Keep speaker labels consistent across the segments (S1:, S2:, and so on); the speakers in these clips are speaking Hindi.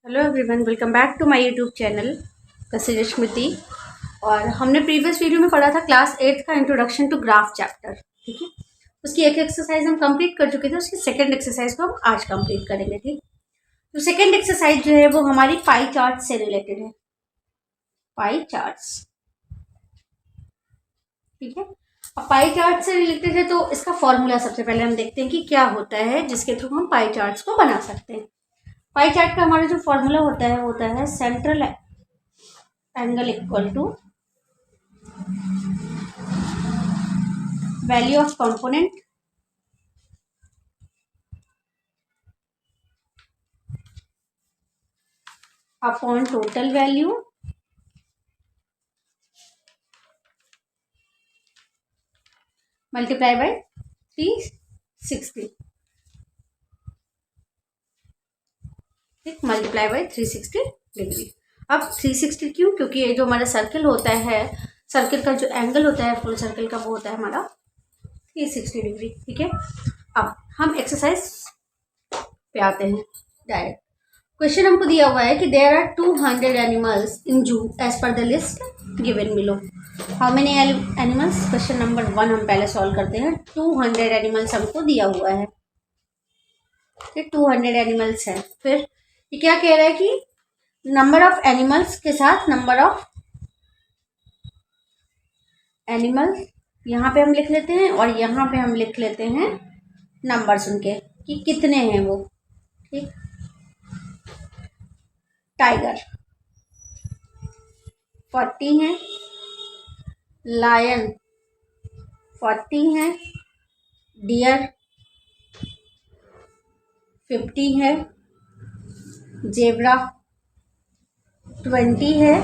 S1: Hello everyone, welcome back to my YouTube channel Kasrat Smriti. और हमने प्रीवियस वीडियो में पढ़ा था क्लास 8 का इंट्रोडक्शन टू ग्राफ चैप्टर। ठीक है, उसकी एक एक्सरसाइज हम कंप्लीट कर चुके थे। उसकी सेकंड एक्सरसाइज को हम आज कंप्लीट करेंगे। ठीक, तो सेकंड एक्सरसाइज जो है वो हमारी पाई चार्ट से रिलेटेड है। पाई चार्ट्स, ठीक है। अब पाई चार्ट से रिलेटेड है तो इसका फॉर्मूला सबसे पहले हम देखते हैं कि क्या होता है जिसके थ्रू हम पाई चार्ट्स को बना सकते हैं। पाई चार्ट का हमारा जो फॉर्मूला होता है central angle equal to value of component upon total value multiply by 360। ठीक, मल्टीप्लाई बाय 360 डिग्री। अब 360 क्यों? क्योंकि ये जो हमारा सर्किल होता है, सर्किल का जो एंगल होता है फुल सर्किल का, वो होता है हमारा 360 डिग्री। ठीक है, अब हम एक्सरसाइज पे आते हैं डायरेक्ट। क्वेश्चन हमको दिया हुआ है कि there are 200 animals in zoo as per the list given below. How many animals? Question number 1 हम पहले सॉल्व करते हैं। 200 एनिमल्स हमको दिया हुआ है। 200 एनिमल्स है। फिर ये क्या कह रहा है कि नंबर ऑफ एनिमल्स के साथ नंबर ऑफ एनिमल्स यहाँ पे हम लिख लेते हैं और यहाँ पे हम लिख लेते हैं नंबर्स उनके कि कितने हैं वो। ठीक, टाइगर 40 हैं, लायन 40 हैं, डियर 50 है, जेब्रा 20 है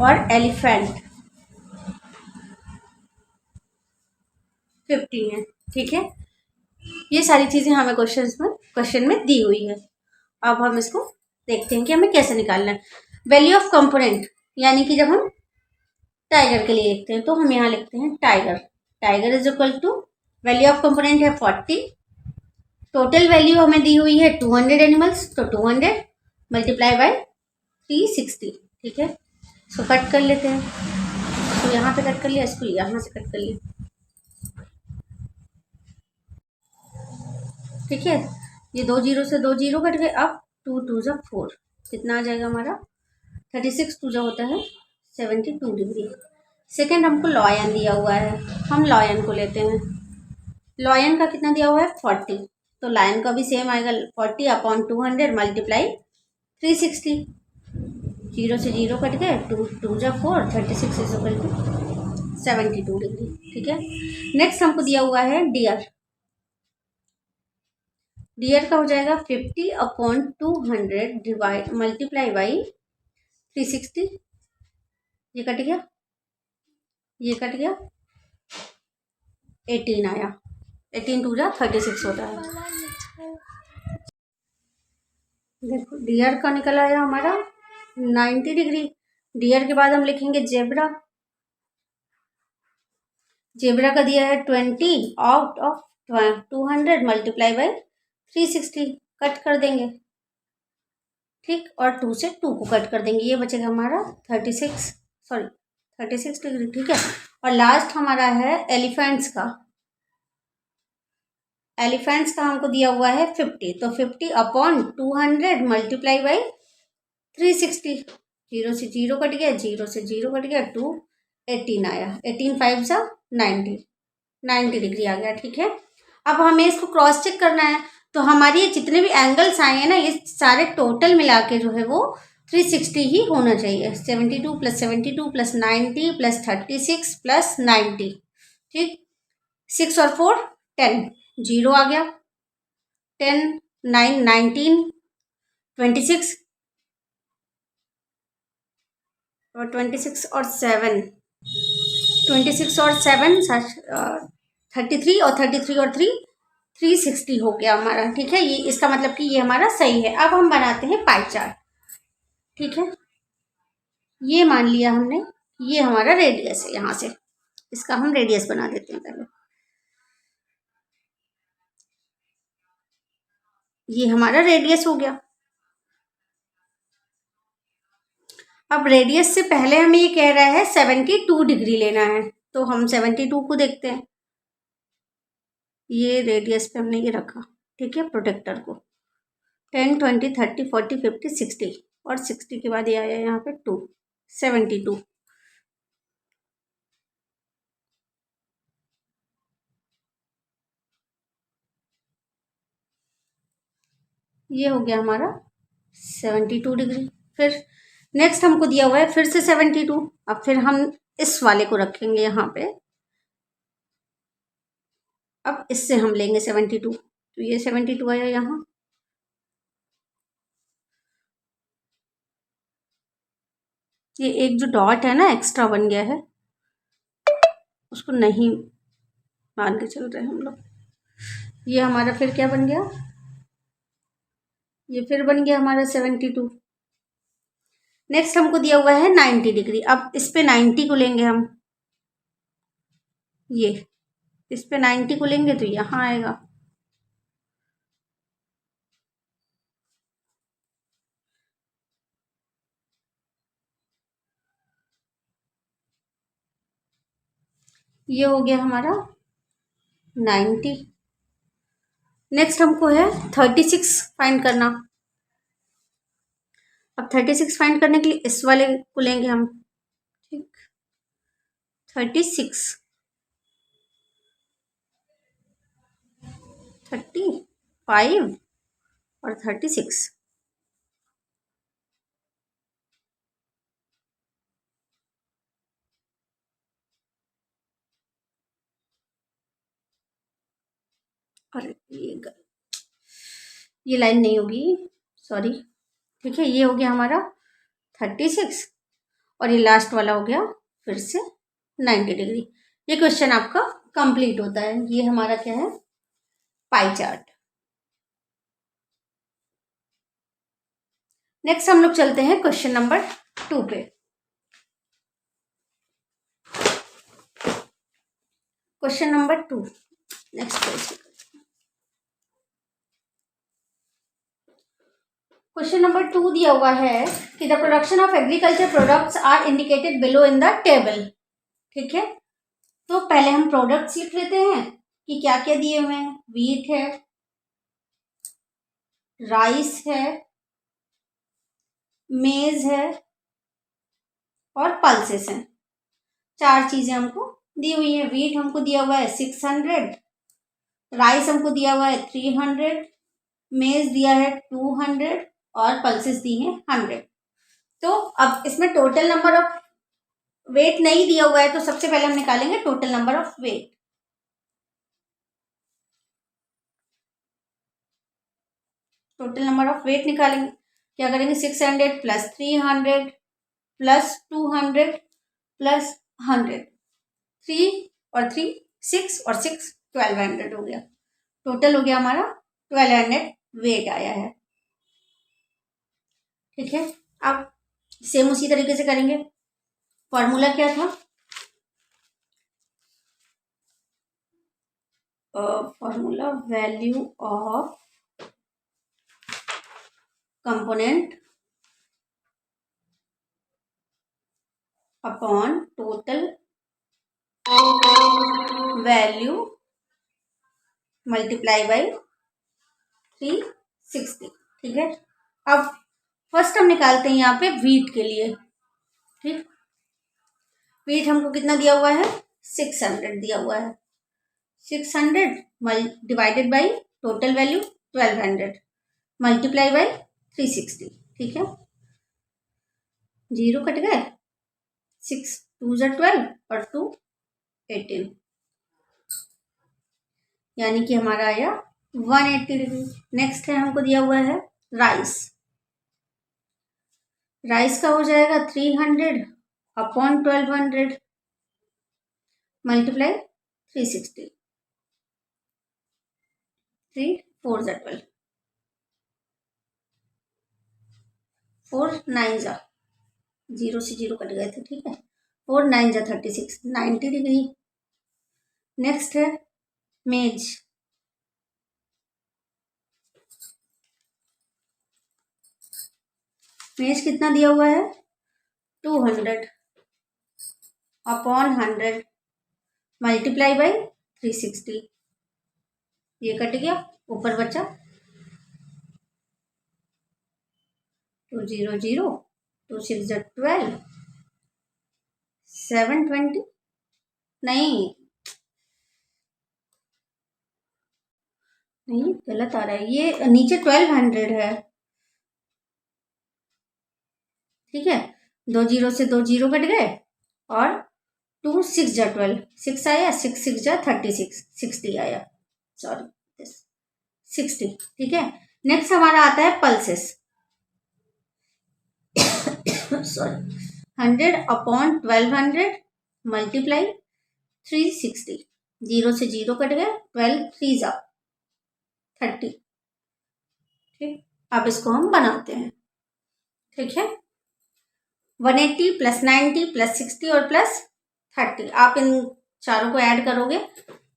S1: और एलिफेंट 50 है। ठीक है, ये सारी चीज़ें हमें क्वेश्चन में दी हुई है। अब हम इसको देखते हैं कि हमें कैसे निकालना है। वैल्यू ऑफ कंपोनेंट, यानी कि जब हम टाइगर के लिए लिखते हैं तो हम यहाँ लिखते हैं tiger is equal to value of component है 40, टोटल वैल्यू हमें दी हुई है 200 एनिमल्स, तो 200 मल्टीप्लाई बाय 360। ठीक है, इसको कट कर लेते हैं। तो यहाँ पे कट कर लिया, इसको यहाँ से कट कर लिया। ठीक है, ये 2 जीरो से 2 जीरो कट गए। अब 2 2 जा 4, कितना आ जाएगा हमारा 36 2 जा होता है 72 डिग्री। सेकेंड हमको लॉयन दिया हुआ है, हम लॉयन को लेते हैं। लॉयन का कितना दिया हुआ है 40, तो लायन का भी सेम आएगा 40 अपॉन 200 मल्टीप्लाई 360। जीरो से जीरो कट गए, 2 2 जा 4, 36 इज इक्वल टू 72 डिग्री। ठीक है, नेक्स्ट हमको दिया हुआ है डियर। डियर का हो जाएगा 50 अपॉन 200 डिवाइड मल्टीप्लाई बाई 360। ये कट गया, ये कट गया, 18 आया। 18 2 जा 36 होता है। देखो डियर का निकल आया हमारा 90 डिग्री। डियर के बाद हम लिखेंगे जेब्रा। जेब्रा का दिया है 20 out of 200 multiply by 360, cut कर देंगे। ठीक, और 2 से 2 को कट कर देंगे, ये बचेगा हमारा 36 डिग्री। ठीक है, और लास्ट हमारा है एलिफेंट्स का। एलिफेंट्स का हमको दिया हुआ है 50, तो 50 अपॉन 200 मल्टीप्लाई बाई 360। जीरो से जीरो कट गया, जीरो से जीरो कट गया, 2 18 आया। 18 5 सा 90 डिग्री आ गया। ठीक है, अब हमें इसको क्रॉस चेक करना है। तो हमारी ये जितने भी एंगल्स आए हैं ना, ये सारे टोटल मिला के जो है वो 360 ही होना चाहिए। 72 प्लस 72 प्लस 90 प्लस 36 प्लस 90। ठीक, 6 और 4 10, जीरो आ गया। 10 9 19 26 और 26 और 7 26 और 7 33 और 33 और 3 360 हो गया हमारा। ठीक है, ये इसका मतलब कि ये हमारा सही है। अब हम बनाते हैं पाई चार्ट। ठीक है, ये मान लिया हमने, ये हमारा रेडियस है। यहाँ से इसका हम रेडियस बना देते हैं पहले। ये हमारा रेडियस हो गया। अब रेडियस से पहले हमें ये कह रहा है 72 डिग्री लेना है, तो हम 72 को देखते हैं। ये रेडियस पे हमने ये रखा, ठीक है, प्रोटेक्टर को। 10, 20, 30, 40, 50, 60 और 60 के बाद ये आया यहाँ पे 2, 72। ये हो गया हमारा 72 डिग्री। फिर नेक्स्ट हमको दिया हुआ है फिर से 72। अब फिर हम इस वाले को रखेंगे यहाँ पे। अब इससे हम लेंगे 72, तो ये 72 आया यहाँ। ये एक जो डॉट है ना एक्स्ट्रा बन गया है, उसको नहीं मान के चल रहे हैं हम लोग। ये हमारा फिर क्या बन गया, ये फिर बन गया हमारा 72। नेक्स्ट हमको दिया हुआ है 90 डिग्री। अब इस पे 90 को लेंगे हम, ये इस पे 90 को लेंगे तो यहाँ आएगा। ये हो गया हमारा 90। नेक्स्ट हमको है 36 फाइंड करना। अब 36 फाइंड करने के लिए इस वाले को लेंगे हम, ठीक। 36, 35 और 36। और ये लाइन नहीं होगी, सॉरी, ठीक है। ये हो गया हमारा 36 और ये लास्ट वाला हो गया फिर से 90 डिग्री। ये क्वेश्चन आपका कंप्लीट होता है। ये हमारा क्या है, पाई चार्ट। नेक्स्ट हम लोग चलते हैं क्वेश्चन नंबर 2 पे। Question number 2, next page. Question number 2 दिया हुआ है कि the production of agriculture products are indicated below in the table, ठीक है। तो पहले हम प्रोडक्ट्स लिख लेते हैं कि क्या क्या दिए हुए हैं। व्हीट है, राइस है, मेज है और पल्सेस हैं। 4 चीजें हमको दी हुई है। व्हीट हमको दिया हुआ है 600, राइस हमको दिया हुआ है 300, मेज दिया है 200 और पल्सेस दी हैं 100। तो अब इसमें टोटल नंबर ऑफ वेट नहीं दिया हुआ है, तो सबसे पहले हम निकालेंगे total number of weight. Total number of weight निकालेंगे, क्या करेंगे, 600 प्लस 300 प्लस 200 प्लस 100, 3 और 3 6 और 6 1200 हो गया। टोटल हो गया हमारा 1200 वेट आया है, ठीक है। अब सेम उसी तरीके से करेंगे। फॉर्मूला क्या था, formula value of component upon total value multiply by 360, ठीक है। अब फर्स्ट हम निकालते हैं यहाँ पे व्हीट के लिए, ठीक। व्हीट हमको कितना दिया हुआ है, 600 दिया हुआ है। 600 divided by total value 1200 multiply by 360, ठीक है। 0 कट गए, 6 2 ज़ा 12 और 2 18, यानी कि हमारा आया 180 डिग्री। नेक्स्ट है हमको दिया हुआ है राइस। राइस का हो जाएगा 300 अपॉन 1200 मल्टीप्लाई 360, 3 4 ज़ा 12, 4 9 ज़ा 0 से 0 कट गए थे, ठीक है। 4 9 ज़ा 36, 90 डिग्री। नेक्स्ट है मेज। मेज कितना दिया हुआ है, 200 अपॉन 100 मल्टीप्लाई बाई 360, ये कट गया, ऊपर बचा 200, 2 6 12, 720, नहीं नहीं गलत आ रहा है, ये नीचे 1200 है, ठीक है, 2 जीरो से 2 जीरो कट गए और 2 6 12, 6 आया, 6 6 36, 60 आया, सॉरी 60, ठीक है। नेक्स्ट हमारा आता है पल्सेस, सॉरी 100 अपॉन 1200 मल्टीप्लाई 360, 0 से 0 कट गया, 12 3 जा 30, ठीक। अब इसको हम बनाते हैं, ठीक है। 180 प्लस 90 प्लस 60 और प्लस 30, आप इन चारों को ऐड करोगे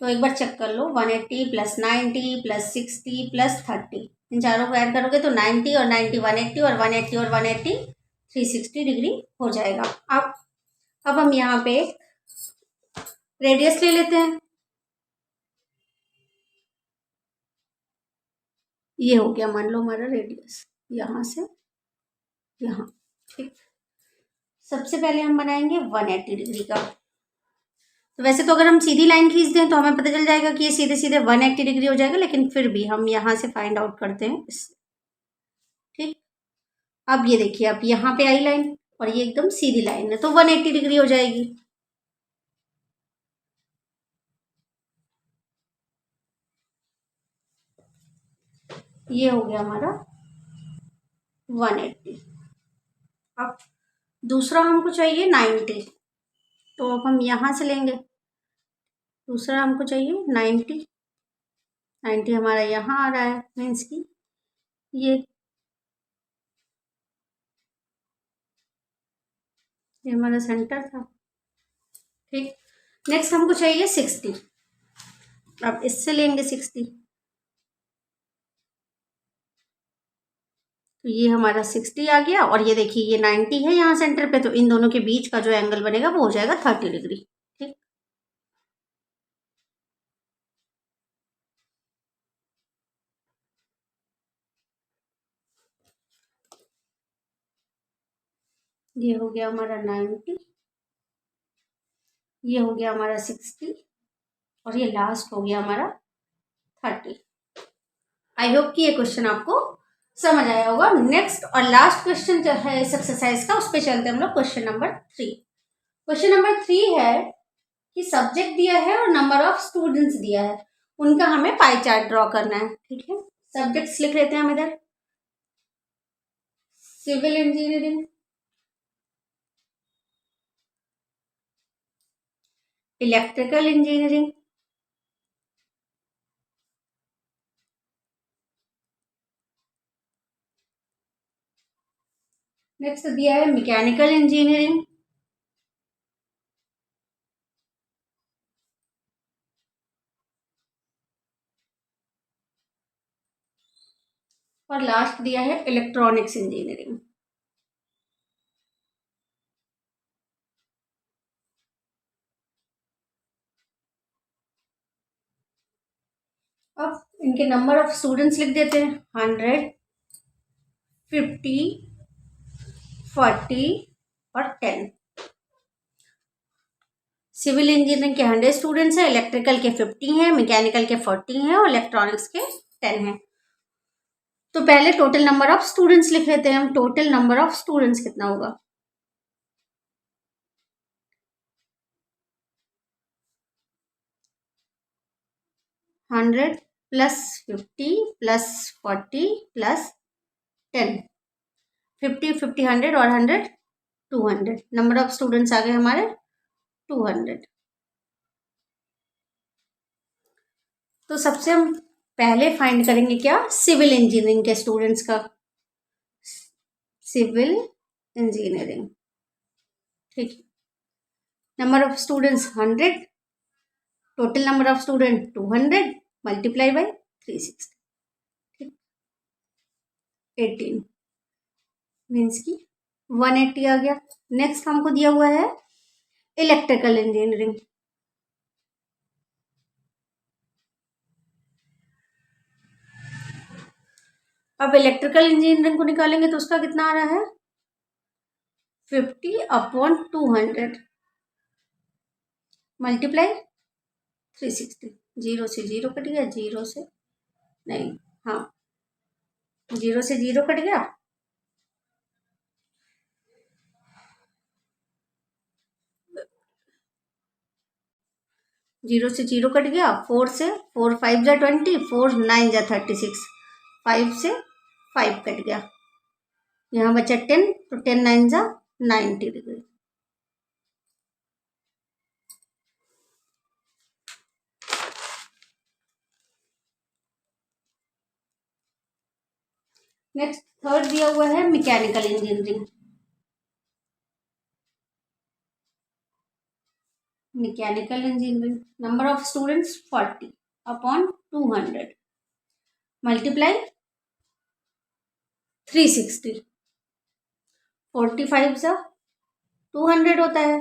S1: तो एक बार चेक कर लो, 180 प्लस 90 प्लस 60 प्लस 30, इन चारों को ऐड करोगे तो 90 और 90 180 और 180 और 180 360 डिग्री हो जाएगा। अब हम यहाँ पे रेडियस ले लेते हैं, ये हो गया मान लो हमारा रेडियस यहाँ से यहाँ, ठीक। सबसे पहले हम बनाएंगे 180 डिग्री का, तो वैसे तो अगर हम सीधी लाइन खींच दें तो हमें पता चल जाएगा कि ये सीधे सीधे 180 डिग्री हो जाएगा, लेकिन फिर भी हम यहाँ से फाइंड आउट करते हैं इससे, ठीक। अब ये देखिए, अब यहाँ पे आई लाइन और ये एकदम सीधी लाइन है तो 180 डिग्री हो जाएगी, ये हो गया हमारा 180। अब दूसरा हमको चाहिए 90, तो अब हम यहाँ से लेंगे, दूसरा हमको चाहिए 90, 90 हमारा यहाँ आ रहा है, मीन्स की ये हमारा सेंटर था, ठीक। नेक्स्ट हमको चाहिए 60, अब इससे लेंगे 60, तो ये हमारा 60 आ गया, और ये देखिए ये 90 है यहाँ सेंटर पे, तो इन दोनों के बीच का जो एंगल बनेगा वो हो जाएगा 30 डिग्री, ठीक। ये हो गया हमारा 90, ये हो गया हमारा 60, और ये लास्ट हो गया हमारा 30। आई होप कि ये क्वेश्चन आपको समझ आया होगा। नेक्स्ट और लास्ट क्वेश्चन जो है इस एक्सरसाइज का, उस पर चलते हैं हम लोग, क्वेश्चन नंबर 3। क्वेश्चन नंबर 3 है कि सब्जेक्ट दिया है और नंबर ऑफ स्टूडेंट्स दिया है, उनका हमें पाई चार्ट ड्रॉ करना है, ठीक है। सब्जेक्ट्स लिख लेते हैं हम इधर, civil engineering, electrical engineering, next दिया है मैकेनिकल इंजीनियरिंग, और लास्ट दिया है इलेक्ट्रॉनिक्स इंजीनियरिंग। अब इनके नंबर ऑफ स्टूडेंट्स लिख देते हैं, 100, 50, 40 और 10। सिविल इंजीनियरिंग के 100 स्टूडेंट्स हैं, इलेक्ट्रिकल के 50 हैं, मैकेनिकल के 40 हैं और इलेक्ट्रॉनिक्स के 10 हैं। तो पहले टोटल नंबर ऑफ स्टूडेंट्स लिख लेते हैं हम, टोटल नंबर ऑफ स्टूडेंट्स कितना होगा, 100 प्लस 50 प्लस 40 प्लस 10, 50 50 100 और 100 200, नंबर ऑफ स्टूडेंट्स आ गए हमारे 200। तो सबसे हम पहले फाइंड करेंगे क्या, सिविल इंजीनियरिंग के स्टूडेंट्स का, सिविल इंजीनियरिंग, ठीक। Number of students 100, total number of student 200 multiply by 360, ठीक, 18 मीन्स की 180 आ गया। नेक्स्ट हमको दिया हुआ है इलेक्ट्रिकल इंजीनियरिंग। अब इलेक्ट्रिकल इंजीनियरिंग को निकालेंगे तो उसका कितना आ रहा है 50/200 मल्टीप्लाई 360। 0 से 0 कट गया, 0 से नहीं, हाँ 0 से 0 कट गया, 0 से 0 कट गया, 4 से 4 5 जा 20, 4 9 जा 36, 5 से 5 कट गया, यहाँ बचा 10, तो 10 9 जा 90 डिग्री। नेक्स्ट थर्ड दिया हुआ है mechanical engineering. Mechanical engineering number of students 40/200 multiply 360। 45 जा 200 होता है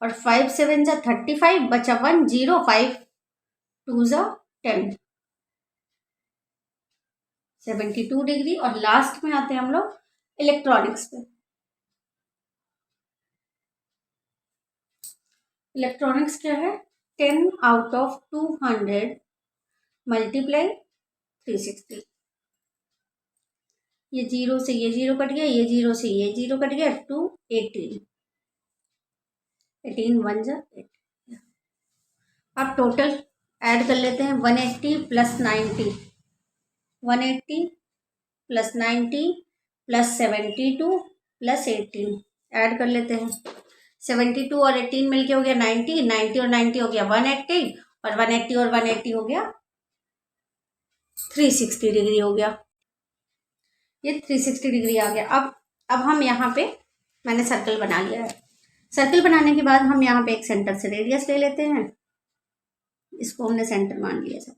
S1: और 5 7 जा 35, बचा 1 0, 5 2 जा 10, 72 डिग्री। और लास्ट में आते हैं हम लोग इलेक्ट्रॉनिक्स पे। इलेक्ट्रॉनिक्स क्या है 10/200 मल्टीप्लाई 360। ये 0 से ये 0 कट गया, ये 0 से ये 0 कट गया, 2 18, 18 1 जा 8। अब टोटल ऐड कर लेते हैं 180 plus 90, 180 plus 90 plus 72 plus 18 add कर लेते हैं। 72 और 18 मिलके हो गया 90, 90 और 90 हो गया 180, और 180 और 180 हो गया 360 डिग्री हो गया। ये 360 डिग्री आ गया। अब हम यहाँ पे मैंने सर्कल बना लिया है। सर्कल बनाने के बाद हम यहाँ पे एक सेंटर से रेडियस ले लेते हैं, इसको हमने सेंटर मान लिया सब।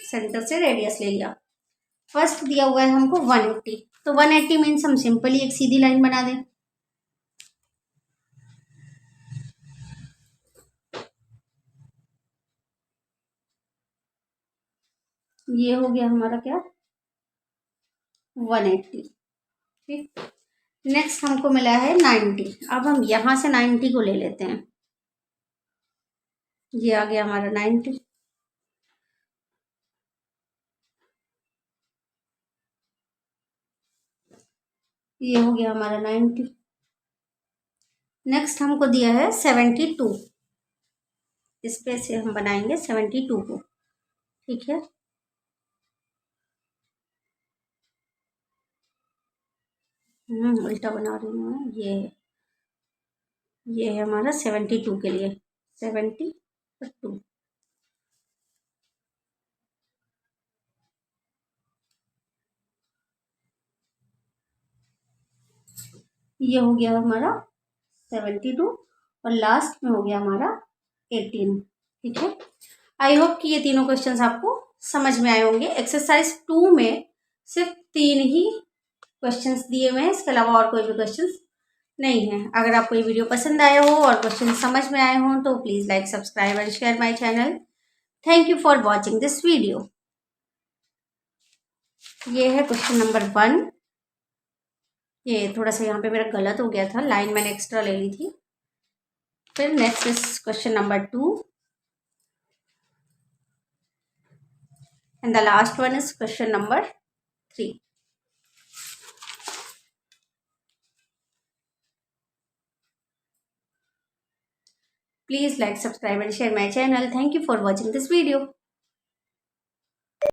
S1: सेंटर से रेडियस ले लिया। फर्स्ट दिया हुआ है हमको 180, तो 180 मीन्स हम सिंपली एक सीधी लाइन बना दें। ये हो गया हमारा क्या 180। ठीक, नेक्स्ट हमको मिला है 90। अब हम यहाँ से 90 को ले लेते हैं, ये आ गया हमारा 90। ये हो गया हमारा 90। नेक्स्ट हमको दिया है 72, इस पे से हम बनाएंगे 72 को। ठीक है, उल्टा बना रही हूँ मैं। ये है हमारा 72 के लिए 72। ये हो गया हमारा 72 और लास्ट में हो गया हमारा 18। ठीक है, आई होप कि ये तीनों क्वेश्चंस आपको समझ में आए होंगे। एक्सरसाइज 2 में सिर्फ 3 ही क्वेश्चंस दिए हुए हैं, इसके अलावा और कोई भी क्वेश्चंस नहीं है। अगर आपको ये वीडियो पसंद आया हो और क्वेश्चन समझ में आए हों तो please like subscribe and share my channel. Thank you for watching this video. ये है क्वेश्चन नंबर 1। ये थोड़ा सा यहाँ पे मेरा गलत हो गया था, लाइन मैंने एक्स्ट्रा ले ली थी। फिर next is question number 2 and the last one is question number 3. Please like, subscribe and share my channel. Thank you for watching this video.